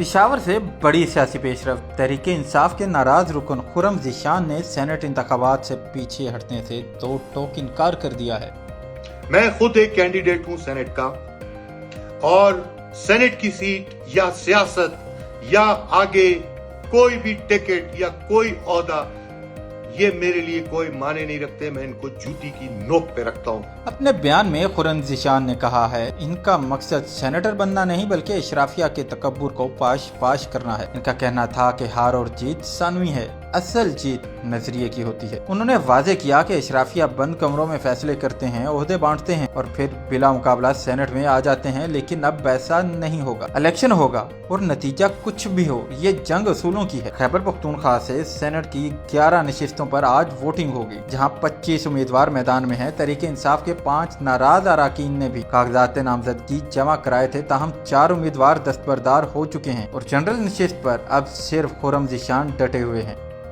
पिशावर से बड़ी सियासी पेशरफ्त। तहरीके इंसाफ के नाराज रुकन खुर्रम ज़ीशान ने सेनेट इंतखाबात से पीछे हटने से दो टोक इनकार कर दिया है। मैं खुद एक कैंडिडेट हूं सेनेट का, और सेनेट की सीट या सियासत या आगे कोई भी टिकट या कोई ओहदा, ये मेरे लिए कोई माने नहीं रखते। मैं इनको जूती की नोक पे रखता हूँ। अपने बयान में खुर्रम ज़ीशान ने कहा है, इनका मकसद सेनेटर बनना नहीं बल्कि इशराफिया के तकब्बुर को पाश पाश करना है। इनका कहना था कि हार और जीत सानवी है, असल जीत नजरिए की होती है। उन्होंने वाजे किया कि इशराफिया बंद कमरों में फैसले करते हैं, ओहदे बांटते हैं और फिर बिला मुकाबला सेनेट में आ जाते हैं, लेकिन अब वैसा नहीं होगा। इलेक्शन होगा और नतीजा कुछ भी हो, ये जंग असूलों की है। खैबर पख्तूनख्वा से सेनेट की 11 नशिस्तों पर आज वोटिंग होगी, जहां 25 उम्मीदवार मैदान में हैं। तहरीके इंसाफ के 5 नाराज अराकीन ने भी कागजात नामजदगी जमा कराए थे, ताहम 4 उम्मीदवार दस्तबरदार हो चुके हैं और जनरल नशिस्त पर अब सिर्फ खुर्रम ज़ीशान डटे हुए हैं।